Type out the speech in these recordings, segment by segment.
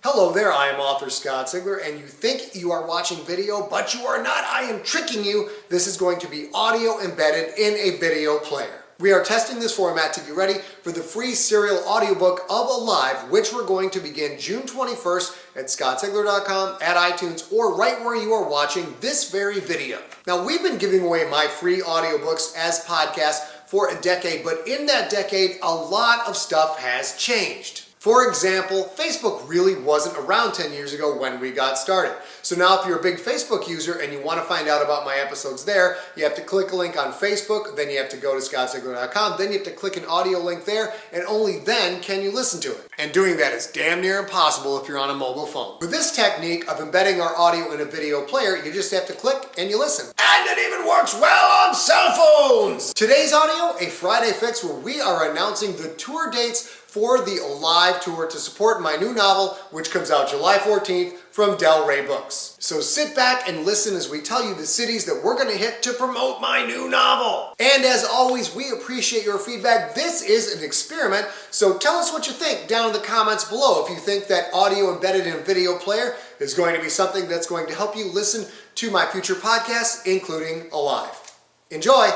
Hello there, I am author Scott Sigler, and you think you are watching video, but you are not. I am tricking you. This is going to be audio embedded in a video player. We are testing this format to get ready for the free serial audiobook of Alive, which we're going to begin June 21st at scottsigler.com, at iTunes, or right where you are watching this very video. Now, we've been giving away my free audiobooks as podcasts for a decade, but in that decade, a lot of stuff has changed. For example, Facebook really wasn't around 10 years ago when we got started. So now if you're a big Facebook user and you want to find out about my episodes there, you have to click a link on Facebook, then you have to go to scottsigler.com, then you have to click an audio link there, and only then can you listen to it. And doing that is damn near impossible if you're on a mobile phone. With this technique of embedding our audio in a video player, you just have to click and you listen. And it even works well on cell phones! Today's audio, a Friday fix where we are announcing the tour dates for the Alive tour to support my new novel, which comes out July 14th from Del Rey Books. So sit back and listen as we tell you the cities that we're going to hit to promote my new novel. And as always, we appreciate your feedback. This is an experiment, so tell us what you think down in the comments below. If you think that audio embedded in a video player is going to be something that's going to help you listen to my future podcasts, including Alive. Enjoy!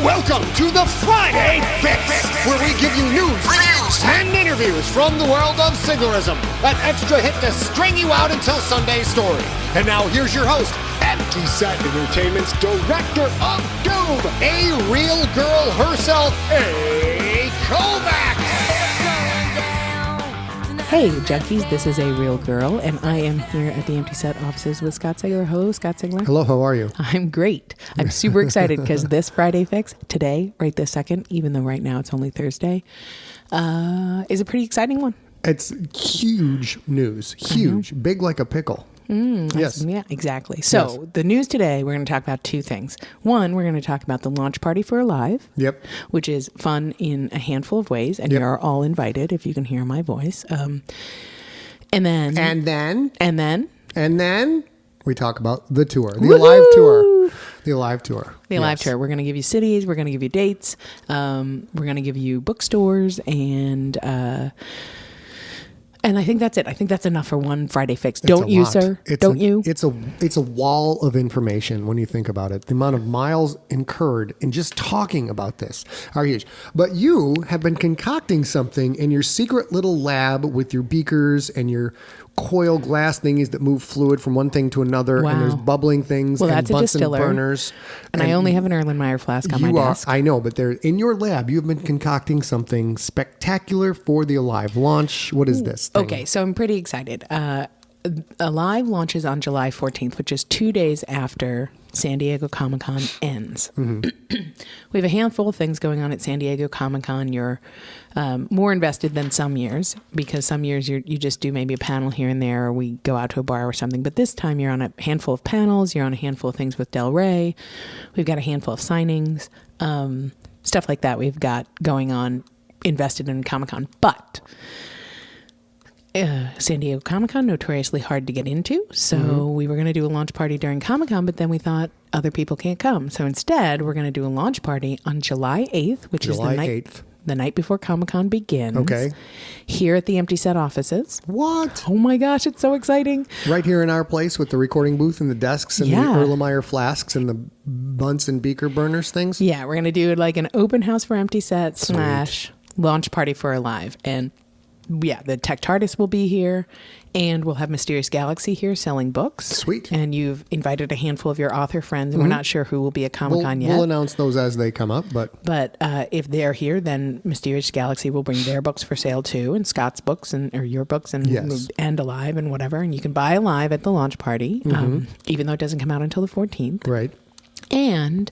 Welcome to the Friday Fix, where we give you news, reviews, and interviews from the world of Siglerism. An extra hit to string you out until Sunday's story. And now here's your host, Empty Set Entertainment's Director of Doom, a real girl herself, A. Kovacs. Hey, junkies, this is A Real Girl, and I am here at the Empty Set offices with Scott Sigler. Hello, Scott Sigler. Hello, how are you? I'm great. I'm super excited because this Friday Fix, today, right this second, even though right now it's only Thursday, is a pretty exciting one. It's huge news. Huge. Big like a pickle. Yes. Yeah, exactly. So Yes. the news today, we're going to talk about two things. One, we're going to talk about the launch party for Alive. Yep. Which is fun in a handful of ways, and Yep. you're all invited if you can hear my voice. And then we talk about the tour, the Alive tour. The Alive tour. The Alive tour. We're going to give you cities. We're going to give you dates. We're going to give you bookstores, and I think that's it. I think that's enough for one Friday Fix. Don't you, sir? Don't you? It's a wall of information when you think about it. The amount of miles incurred in just talking about this are huge. But you have been concocting something in your secret little lab with your beakers and your coil glass thingies that move fluid from one thing to another. Wow. And there's bubbling things Well, and that's a Bunsen distiller. burners. And I only have an Erlenmeyer flask on my desk. I know, but in your lab, you have been concocting something spectacular for the Alive launch. What is this thing? Okay, so I'm pretty excited. Alive launches on July 14th, which is 2 days after San Diego Comic-Con ends. Mm-hmm. We have a handful of things going on at San Diego Comic-Con. You're more invested than some years, because some years you just do maybe a panel here and there, or we go out to a bar or something. But this time you're on a handful of panels. You're on a handful of things with Del Rey. We've got a handful of signings, stuff like that we've got going on, invested in Comic-Con. But San Diego Comic-Con, notoriously hard to get into. So we were going to do a launch party during Comic-Con, but then we thought other people can't come. So instead, we're going to do a launch party on July 8th, which is the night before Comic-Con begins. Okay. Here at the Empty Set offices. What? Oh my gosh, it's so exciting. Right here in our place with the recording booth and the desks and the Erlenmeyer flasks and the Bunsen beaker burners things? Yeah, we're going to do like an open house for Empty Set / launch party for Alive. And yeah, the Tattered will be here, and we'll have Mysterious Galaxy here selling books. Sweet. And you've invited a handful of your author friends, and we're not sure who will be at Comic-Con yet. We'll announce those as they come up, But if they're here, then Mysterious Galaxy will bring their books for sale too, and Scott's books or your books and Alive and whatever. And you can buy Alive at the launch party, even though it doesn't come out until the 14th. Right. And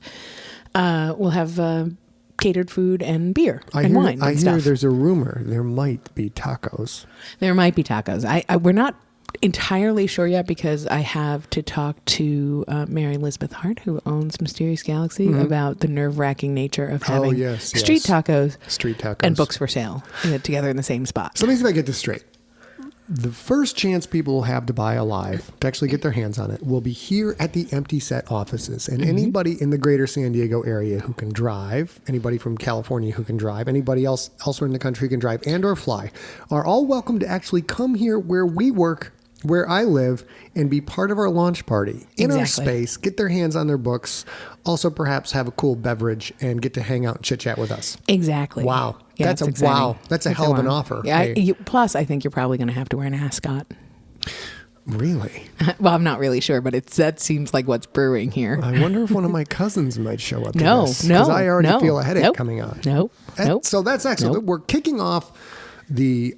we'll have catered food and beer and wine and I stuff. hear there's a rumor there might be tacos. There might be tacos. We're not entirely sure yet, because I have to talk to Mary Elizabeth Hart, who owns Mysterious Galaxy, about the nerve-wracking nature of having street tacos and books for sale together in the same spot. So let me see if I get this straight. the first chance people will have to buy Alive, to actually get their hands on it, will be here at the Empty Set offices. And anybody in the greater San Diego area who can drive, anybody from California who can drive, anybody else elsewhere in the country who can drive and or fly, are all welcome to actually come here where we work, where I live, and be part of our launch party in our space, get their hands on their books, also perhaps have a cool beverage and get to hang out and chit chat with us. Exactly. Wow. Yeah, That's it's a wow. That's a hell of an offer. Yeah, Hey. plus, I think you're probably going to have to wear an ascot. Really? Well, I'm not really sure, but that seems like what's brewing here. I wonder if one of my cousins might show up. No, to this, no, because I already no, feel a headache nope, coming on. Nope. So that's excellent. Nope. We're kicking off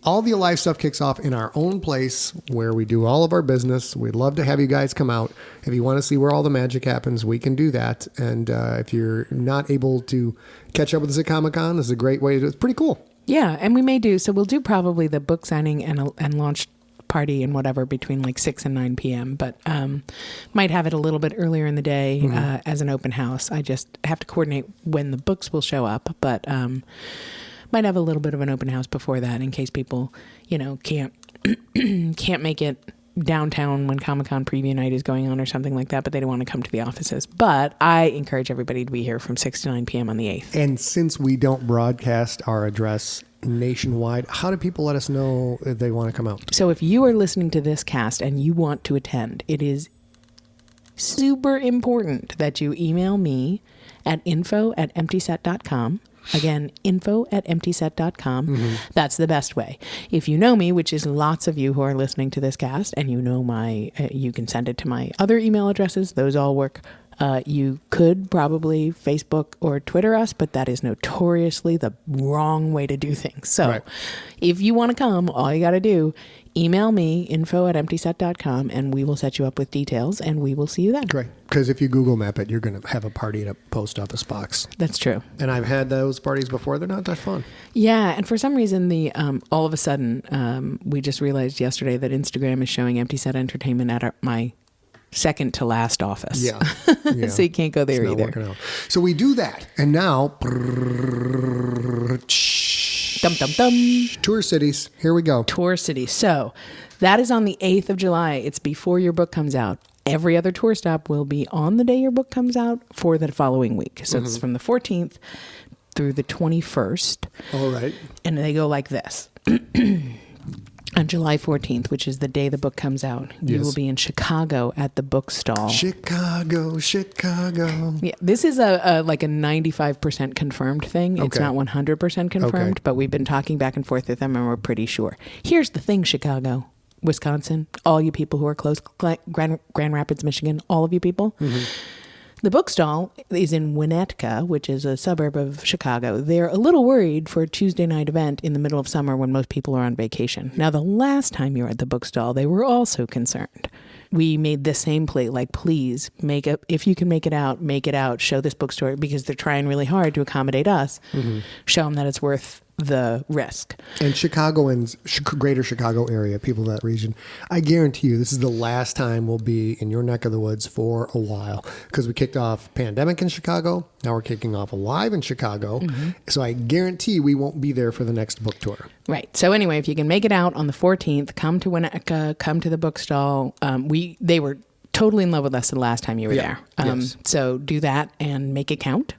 all the Alive stuff kicks off in our own place where we do all of our business. We'd love to have you guys come out. If you want to see where all the magic happens, we can do that. And if you're not able to catch up with us at Comic-Con, this is a great way to do it. It's pretty cool. Yeah, and we may do. So we'll do probably the book signing and launch party and whatever between like 6 and 9 p.m. But might have it a little bit earlier in the day as an open house. I just have to coordinate when the books will show up. But might have a little bit of an open house before that in case people, can't make it downtown when Comic-Con preview night is going on or something like that, but they don't want to come to the offices. But I encourage everybody to be here from 6 to 9 p.m. on the 8th. And since we don't broadcast our address nationwide, how do people let us know if they want to come out? So if you are listening to this cast and you want to attend, it is super important that you email me at info@emptyset.com. Again, info@emptyset.com. That's the best way. If you know me, which is lots of you who are listening to this cast, and you know you can send it to my other email addresses. Those all work. You could probably Facebook or Twitter us, but that is notoriously the wrong way to do things. So if you want to come, all you got to do, email me, info@emptyset.com, and we will set you up with details, and we will see you then. Great. Because if you Google map it, you're going to have a party at a post office box. That's true. And I've had those parties before. They're not that fun. Yeah, and for some reason, all of a sudden, we just realized yesterday that Instagram is showing Empty Set Entertainment at my second to last office. Yeah. So you can't go there It's not either. working out. So we do that. And now, Dum, dum, dum. tour cities. Here we go. Tour City. So that is on the 8th of July. It's before your book comes out. Every other tour stop will be on the day your book comes out for the following week. So it's from the 14th through the 21st. All right. And they go like this. On July 14th, which is the day the book comes out, you will be in Chicago at the Bookstore. Chicago. Yeah, this is a 95% confirmed thing. It's not 100% confirmed, but we've been talking back and forth with them, and we're pretty sure. Here's the thing, Chicago, Wisconsin, all you people who are close, Grand Rapids, Michigan, all of you people. The Bookstore is in Winnetka, which is a suburb of Chicago. They're a little worried for a Tuesday night event in the middle of summer when most people are on vacation. Now, the last time you were at the Bookstore, they were also concerned. We made the same plea, like, please, if you can make it out, show this bookstore, because they're trying really hard to accommodate us, show them that it's worth the risk. And Chicagoans, greater Chicago area, people in that region, I guarantee you this is the last time we'll be in your neck of the woods for a while, because we kicked off Pandemic in Chicago. Now we're kicking off Alive in Chicago. So I guarantee we won't be there for the next book tour. Right. So anyway, if you can make it out on the 14th, come to Winnetka, come to the Bookstore. They were totally in love with us the last time you were there. So do that and make it count.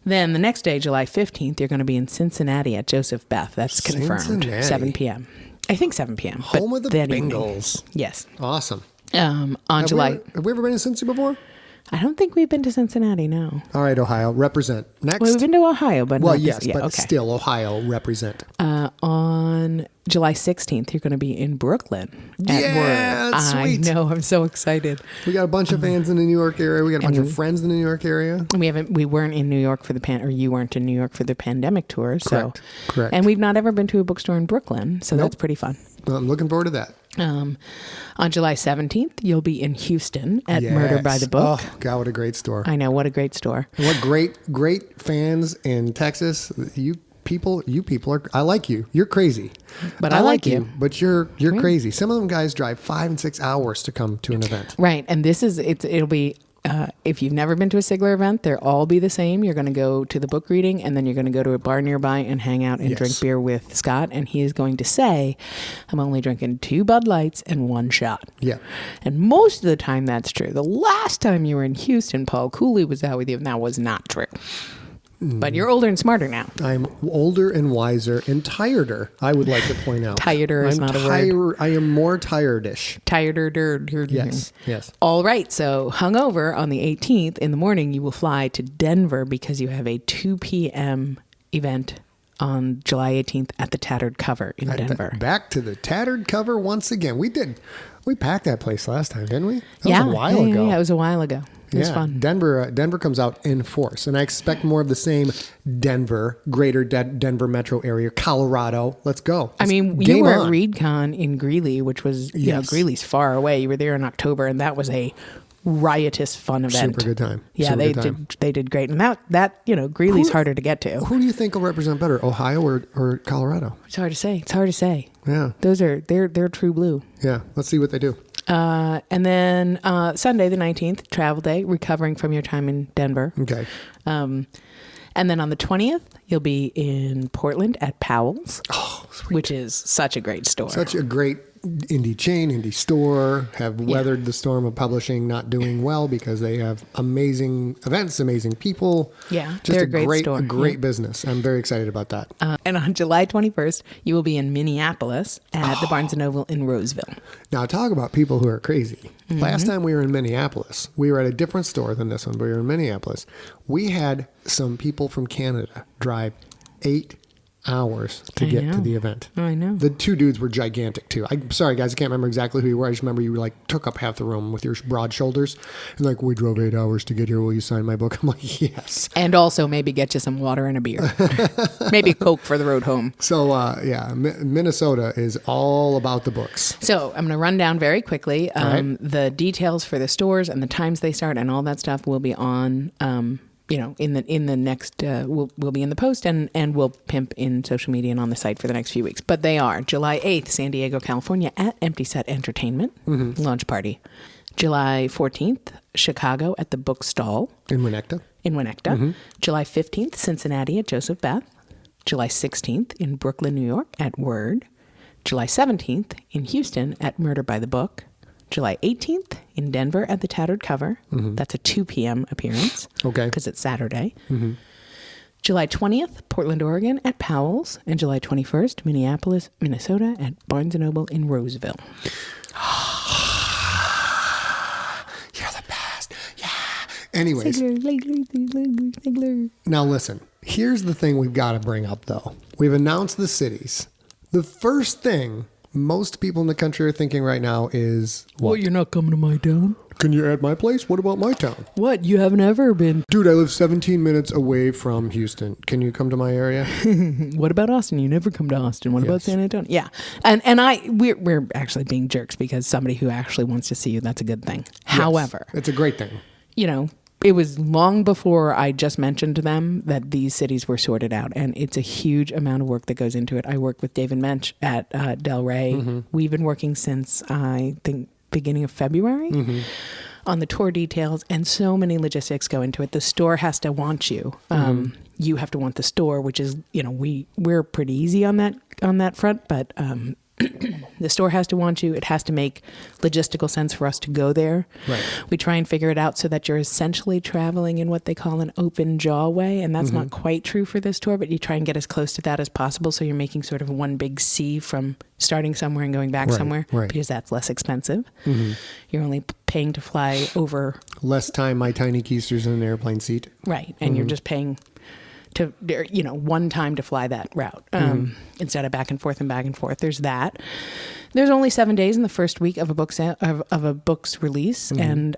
Then the next day, July 15th, you're going to be in Cincinnati at Joseph-Beth. That's confirmed. Cincinnati. 7 p.m. I think 7 p.m. Home of the Bengals. Yes. Awesome. On Have July... we ever been to Cincinnati before? I don't think we've been to Cincinnati, no. All right, Ohio, represent. Next. Well, we've been to Ohio, but Well, not yes, this, yeah, but okay. still, Ohio, represent. On July 16th, you're going to be in Brooklyn at Yeah, Word. sweet. I know, I'm so excited. We got a bunch of fans in the New York area. We got a bunch of friends in the New York area. We weren't in New York for you weren't in New York for the pandemic tour. Correct. And we've not ever been to a bookstore in Brooklyn, so that's pretty fun. Well, I'm looking forward to that. On July 17th, you'll be in Houston at Murder by the Book. Oh, God, what a great store. I know, what a great store. And what great fans in Texas. You people are, I like you. You're crazy. But I like you. But you're crazy. Some of them guys drive 5 and 6 hours to come to an event. Right, and it'll be if you've never been to a Sigler event, they'll all be the same. You're going to go to the book reading, and then you're going to go to a bar nearby and hang out and drink beer with Scott. And he is going to say, I'm only drinking 2 Bud Lights and 1 shot. Yeah. And most of the time that's true. The last time you were in Houston, Paul Cooley was out with you, and that was not true. But you're older and smarter now. I'm older and wiser and tireder, I would like to point out. Tireder is not a word. I am more tiredish. Tireder. Yes. All right. So hungover on the 18th in the morning, you will fly to Denver because you have a 2 p.m. event on July 18th at the Tattered Cover in Denver. Back to the Tattered Cover once again. We packed that place last time, didn't we? That was a while ago. Yeah, it was a while ago. It was fun. Denver comes out in force, and I expect more of the same. Denver, greater Denver metro area, Colorado. Let's go. I mean, you were at ReadCon in Greeley, which was, Greeley's far away. You were there in October, and that was a riotous, fun event. Super good time. Yeah, they did great. And that Greeley's harder to get to. Who do you think will represent better, Ohio or Colorado? It's hard to say. Yeah. They're true blue. Yeah. Let's see what they do. And then Sunday, the 19th, travel day, recovering from your time in Denver. Okay. And then on the 20th, you'll be in Portland at Powell's, which is such a great store. Such a great indie chain, indie store, have weathered the storm of publishing not doing well because they have amazing events, amazing people. Yeah, just they're a a great store. A great business. I'm very excited about that. And on July 21st, you will be in Minneapolis at the Barnes & Noble in Roseville. Now, talk about people who are crazy. Mm-hmm. Last time we were in Minneapolis, we were at a different store than this one, but we were in Minneapolis. We had some people from Canada drive 8 hours to get to the event. I know. The 2 dudes were gigantic too. I'm sorry, guys, I can't remember exactly who you were. I just remember you took up half the room with your broad shoulders. And we drove 8 hours to get here. Will you sign my book? I'm like, yes. And also maybe get you some water and a beer. Maybe a Coke for the road home. So, Minnesota is all about the books. So I'm going to run down very quickly. Right. The details for the stores and the times they start and all that stuff will be on in the next, we'll be in the post and we'll pimp in social media and on the site for the next few weeks. But they are July 8th, San Diego, California at Empty Set Entertainment, launch party. July 14th, Chicago at the Bookstore. In Winnetka. Mm-hmm. July 15th, Cincinnati at Joseph-Beth. July 16th in Brooklyn, New York at Word. July 17th in Houston at Murder by the Book. July 18th in Denver at the Tattered Cover. Mm-hmm. That's a 2 p.m. appearance. Okay. Because it's Saturday. Mm-hmm. July 20th, Portland, Oregon at Powell's. And July 21st, Minneapolis, Minnesota at Barnes & Noble in Roseville. You're the best. Yeah. Anyways. Sigler. Now listen, here's the thing we've got to bring up though. We've announced the cities. The first thing most people in the country are thinking right now is, what? You're not coming to my town? Can you add my place? What about my town? What? You haven't ever been? Dude, I live 17 minutes away from Houston. Can you come to my area? What about Austin? You never come to Austin. What about San Antonio? Yeah. And we're actually being jerks because somebody who actually wants to see you, that's a good thing. Yes, however, it's a great thing. It was long before I just mentioned to them that these cities were sorted out, and it's a huge amount of work that goes into it. I work with David Mensch at Del Rey. Mm-hmm. We've been working since, I think, beginning of February on the tour details, and so many logistics go into it. The store has to want you. You have to want the store, which is, we're pretty easy on that front, but the store has to want you. It has to make logistical sense for us to go there. Right. We try and figure it out so that you're essentially traveling in what they call an open jaw way. And that's not quite true for this tour, but you try and get as close to that as possible. So you're making sort of one big C from starting somewhere and going back somewhere because that's less expensive. Mm-hmm. You're only paying to fly over. Less time, my tiny keisters in an airplane seat. Right. And you're just paying to, one time to fly that route instead of back and forth and back and forth. There's that. There's only 7 days in the first week of a book of a book's release, and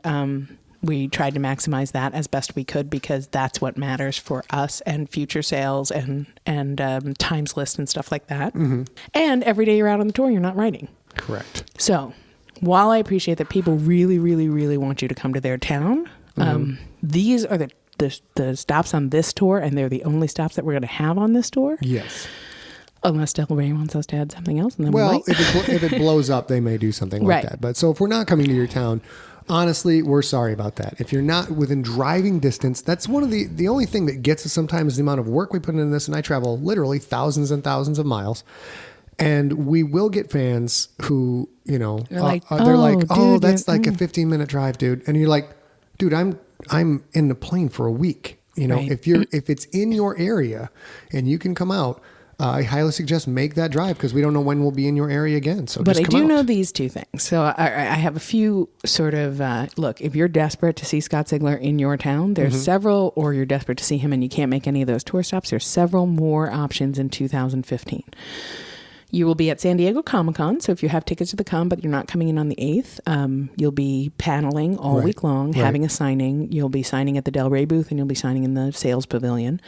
we tried to maximize that as best we could because that's what matters for us and future sales and times list and stuff like that. Mm-hmm. And every day you're out on the tour, you're not writing. Correct. So while I appreciate that people really, really, really want you to come to their town, these are the stops on this tour, and they're the only stops that we're going to have on this tour. Yes. Unless Del Rey wants us to add something else. And then if it blows up, they may do something like that. But so if we're not coming to your town, honestly, we're sorry about that. If you're not within driving distance, that's one of the only thing that gets us sometimes is the amount of work we put into this. And I travel literally thousands and thousands of miles. And we will get fans who, you know, They're like, oh, dude, that's like a 15-minute drive, dude. And you're like, dude, I'm in the plane for a week. You know, Right. if it's in your area and you can come out, I highly suggest make that drive because we don't know when we'll be in your area again. So But just I come do out. know these two things. So I have a few sort of, look, if you're desperate to see Scott Sigler in your town, there's several, or you're desperate to see him and you can't make any of those tour stops, there's several more options in 2015. You will be at San Diego Comic-Con, so if you have tickets to the con, but you're not coming in on the 8th, you'll be paneling all week long, having a signing. You'll be signing at the Del Rey booth, and you'll be signing in the sales pavilion.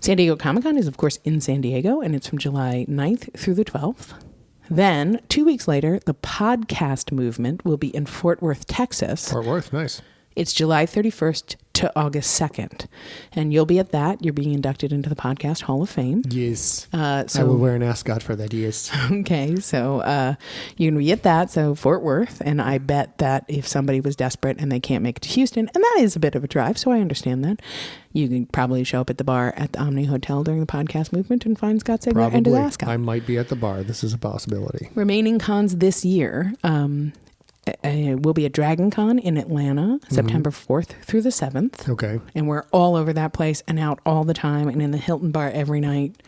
San Diego Comic-Con is, of course, in San Diego, and it's from July 9th through the 12th. Then, 2 weeks later, the podcast movement will be in Fort Worth, Texas. Fort Worth, nice. It's July 31st to August 2nd. And you'll be at that. You're being inducted into the Podcast Hall of Fame. Yes. So I will wear an ascot for that, yes. Okay, so you're going to be at that, so Fort Worth, and I bet that if somebody was desperate and they can't make it to Houston, and that is a bit of a drive, so I understand that, you can probably show up at the bar at the Omni Hotel during the podcast movement and find Scott Sigler and his ascot. I might be at the bar. This is a possibility. Remaining cons this year will be at Dragon Con in Atlanta, September 4th through the 7th. Okay. And we're all over that place and out all the time and in the Hilton Bar every night.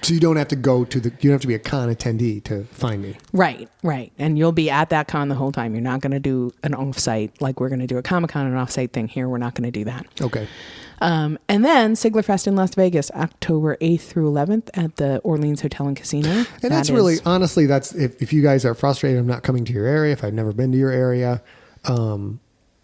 So you don't have to go to you don't have to be a con attendee to find me. Right. And you'll be at that con the whole time. You're not going to do an offsite like we're going to do a Comic-Con, an offsite thing here. We're not going to do that. Okay. And then Sigler Fest in Las Vegas, October 8th through 11th at the Orleans Hotel and Casino. And that's really, honestly, that's if you guys are frustrated of not coming to your area, if I've never been to your area,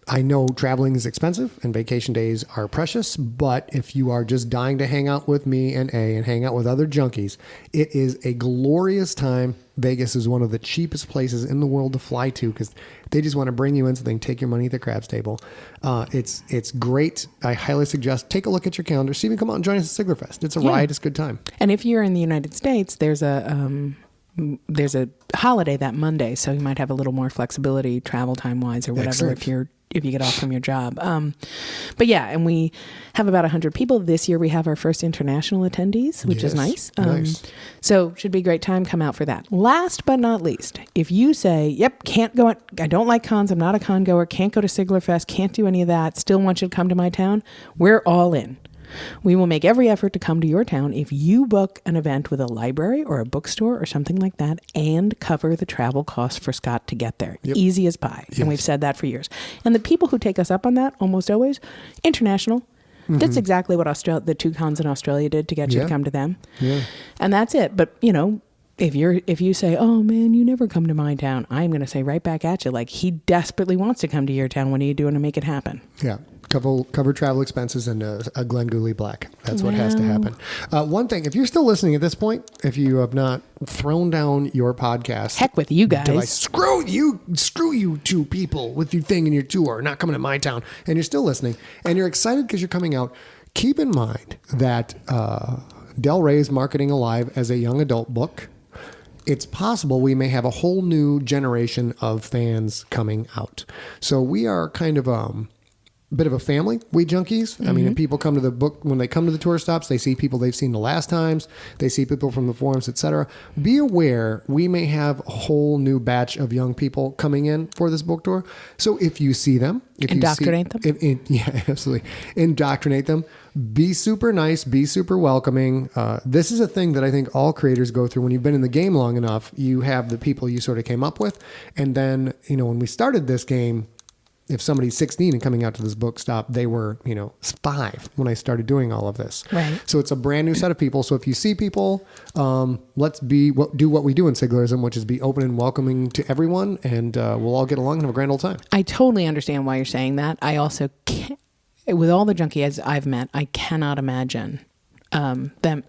I know traveling is expensive and vacation days are precious, but if you are just dying to hang out with me and hang out with other junkies, it is a glorious time. Vegas is one of the cheapest places in the world to fly to because they just want to bring you in so they can take your money at the craps table. It's great. I highly suggest take a look at your calendar. See if you can come out and join us at Sigler Fest. It's a ride. It's a good time. And if you're in the United States, there's a holiday that Monday, so you might have a little more flexibility travel time wise or whatever. Excellent. If you get off from your job. But yeah, and we have about 100 people. This year we have our first international attendees, which is nice. Nice. So should be a great time. Come out for that. Last but not least, if you say, yep, can't go, I don't like cons, I'm not a con goer, can't go to Sigler Fest, can't do any of that, still want you to come to my town, we're all in. We will make every effort to come to your town if you book an event with a library or a bookstore or something like that and cover the travel costs for Scott to get there. Yep. Easy as pie. Yes. And we've said that for years. And the people who take us up on that, almost always, international. That's exactly what the two cons in Australia did to get you to come to them. Yeah. And that's it. But, you know, if you say, oh man, you never come to my town, I'm going to say right back at you, like he desperately wants to come to your town. What are you doing to make it happen? Yeah. Cover travel expenses and a Glenn Gooley Black. That's what has to happen. One thing, if you're still listening at this point, if you have not thrown down your podcast, heck with you guys. device, screw you two people with your thing and your tour, not coming to my town, and you're still listening, and you're excited because you're coming out. Keep in mind that Del Rey is marketing Alive as a young adult book. It's possible we may have a whole new generation of fans coming out. So we are kind of bit of a family, we junkies. I mean, if people come to the book, when they come to the tour stops, they see people they've seen the last times, they see people from the forums, etc. Be aware we may have a whole new batch of young people coming in for this book tour. So if you see them, Indoctrinate them? Yeah, absolutely. Indoctrinate them. Be super nice, be super welcoming. This is a thing that I think all creators go through. When you've been in the game long enough, you have the people you sort of came up with. And then, you know, when we started this game, if somebody's 16 and coming out to this book stop, they were, 5 when I started doing all of this. Right. So it's a brand new set of people. So if you see people, let's do what we do in Siglerism, which is be open and welcoming to everyone, and we'll all get along and have a grand old time. I totally understand why you're saying that. I also can't, with all the junkies I've met, I cannot imagine them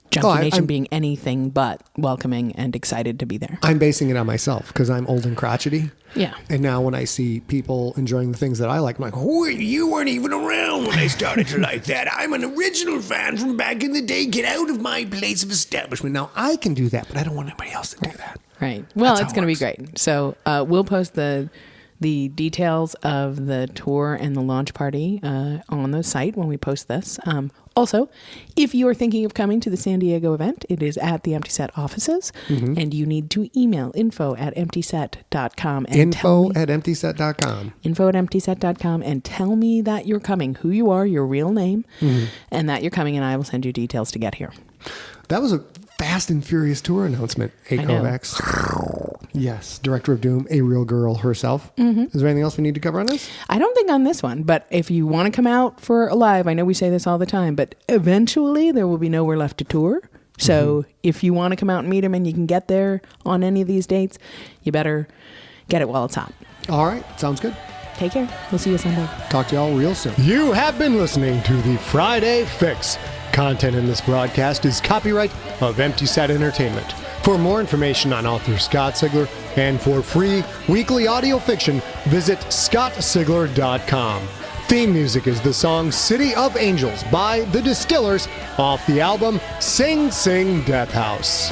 Junkie Nation being anything but welcoming and excited to be there. I'm basing it on myself because I'm old and crotchety. Yeah. And now when I see people enjoying the things that I like, I'm like, oh, you weren't even around when I started to like that. I'm an original fan from back in the day. Get out of my place of establishment. Now, I can do that, but I don't want anybody else to do that. Right. Well, That's it's going to be great. So we'll post the the details of the tour and the launch party on the site when we post this. Also, if you are thinking of coming to the San Diego event, it is at the Empty Set offices, and you need to email info@emptyset.com. Info@emptyset.com. Info@emptyset.com, and tell me that you're coming, who you are, your real name, and that you're coming, and I will send you details to get here. That was a fast and furious tour announcement, A. I know. Kovacs. Yes, Director of Doom, a real girl herself. Is there anything else we need to cover on this? I don't think on this one, but if you want to come out for a live, I know we say this all the time, but eventually there will be nowhere left to tour. So if you want to come out and meet him and you can get there on any of these dates, you better get it while it's hot. All right, sounds good. Take care. We'll see you Sunday. Talk to y'all real soon. You have been listening to the Friday Fix. Content in this broadcast is copyright of Empty Set Entertainment. For more information on author Scott Sigler and for free weekly audio fiction, visit scottsigler.com. Theme music is the song City of Angels by The Distillers off the album Sing Sing Death House.